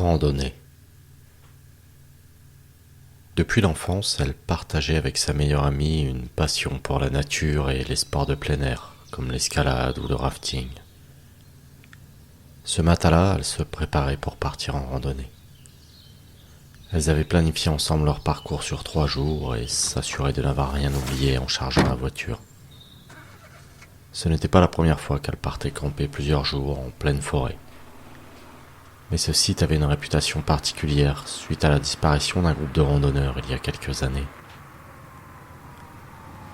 Randonnée. Depuis l'enfance, elle partageait avec sa meilleure amie une passion pour la nature et les sports de plein air, comme l'escalade ou le rafting. Ce matin-là, elles se préparaient pour partir en randonnée. Elles avaient planifié ensemble leur parcours sur 3 jours et s'assuraient de n'avoir rien oublié en chargeant la voiture. Ce n'était pas la première fois qu'elles partaient camper plusieurs jours en pleine forêt. Mais ce site avait une réputation particulière suite à la disparition d'un groupe de randonneurs il y a quelques années.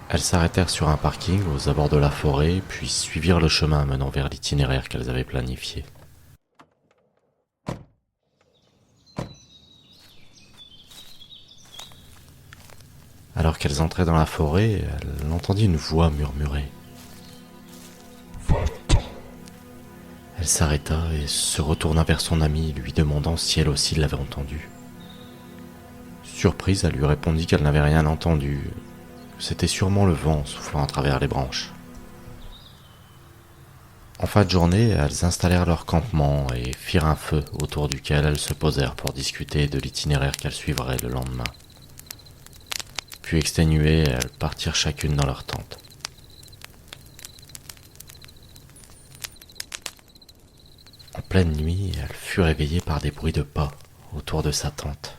Elles s'arrêtèrent sur un parking aux abords de la forêt, puis suivirent le chemin menant vers l'itinéraire qu'elles avaient planifié. Alors qu'elles entraient dans la forêt, elle entendit une voix murmurer. Elle s'arrêta et se retourna vers son amie, lui demandant si elle aussi l'avait entendu. Surprise, elle lui répondit qu'elle n'avait rien entendu, que c'était sûrement le vent soufflant à travers les branches. En fin de journée, elles installèrent leur campement et firent un feu autour duquel elles se posèrent pour discuter de l'itinéraire qu'elles suivraient le lendemain. Puis exténuées, elles partirent chacune dans leur tente. En pleine nuit, elle fut réveillée par des bruits de pas autour de sa tente.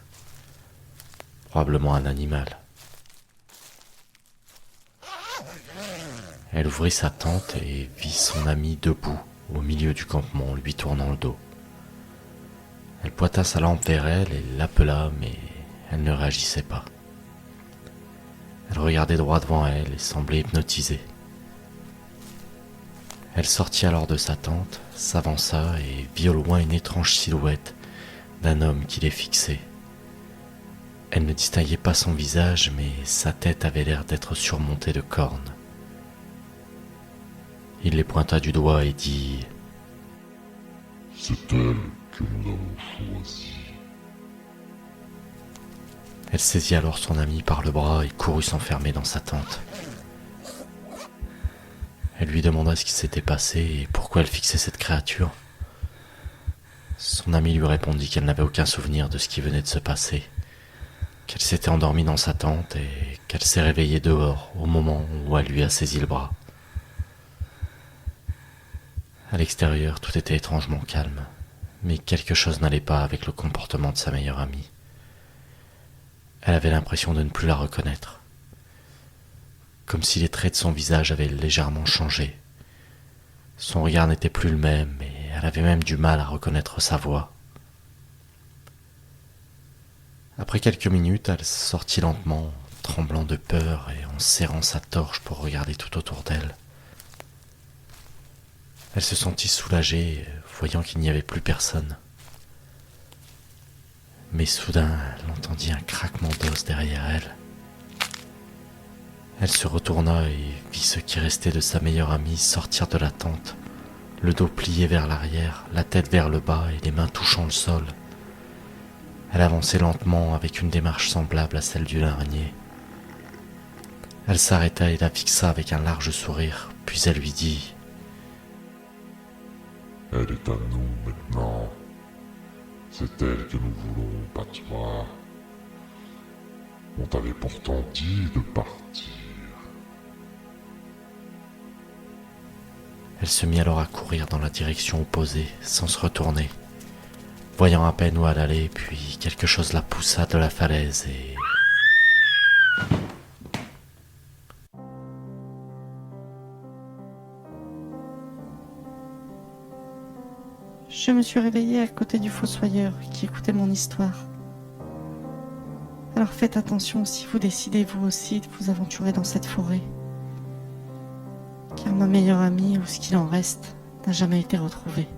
Probablement un animal. Elle ouvrit sa tente et vit son ami debout au milieu du campement, lui tournant le dos. Elle pointa sa lampe vers elle et l'appela, mais elle ne réagissait pas. Elle regardait droit devant elle et semblait hypnotisée. Elle sortit alors de sa tente, s'avança et vit au loin une étrange silhouette d'un homme qui les fixait. Elle ne distinguait pas son visage, mais sa tête avait l'air d'être surmontée de cornes. Il les pointa du doigt et dit « C'est elle que nous avons choisie. » Elle saisit alors son ami par le bras et courut s'enfermer dans sa tente. Elle lui demanda ce qui s'était passé et pourquoi elle fixait cette créature. Son amie lui répondit qu'elle n'avait aucun souvenir de ce qui venait de se passer, qu'elle s'était endormie dans sa tente et qu'elle s'est réveillée dehors au moment où elle lui a saisi le bras. À l'extérieur, tout était étrangement calme, mais quelque chose n'allait pas avec le comportement de sa meilleure amie. Elle avait l'impression de ne plus la reconnaître, comme si les traits de son visage avaient légèrement changé. Son regard n'était plus le même et elle avait même du mal à reconnaître sa voix. Après quelques minutes, elle sortit lentement, tremblant de peur et en serrant sa torche pour regarder tout autour d'elle. Elle se sentit soulagée, voyant qu'il n'y avait plus personne. Mais soudain, elle entendit un craquement d'os derrière elle. Elle se retourna et vit ce qui restait de sa meilleure amie sortir de la tente, le dos plié vers l'arrière, la tête vers le bas et les mains touchant le sol. Elle avançait lentement avec une démarche semblable à celle d'une araignée. Elle s'arrêta et la fixa avec un large sourire, puis elle lui dit « Elle est à nous maintenant. C'est elle que nous voulons, Patois. On t'avait pourtant dit de partir. » Elle se mit alors à courir dans la direction opposée, sans se retourner, voyant à peine où elle allait, puis quelque chose la poussa de la falaise et... Je me suis réveillée à côté du fossoyeur qui écoutait mon histoire. Alors faites attention si vous décidez vous aussi de vous aventurer dans cette forêt. Car ma meilleure amie, ou ce qu'il en reste, n'a jamais été retrouvée.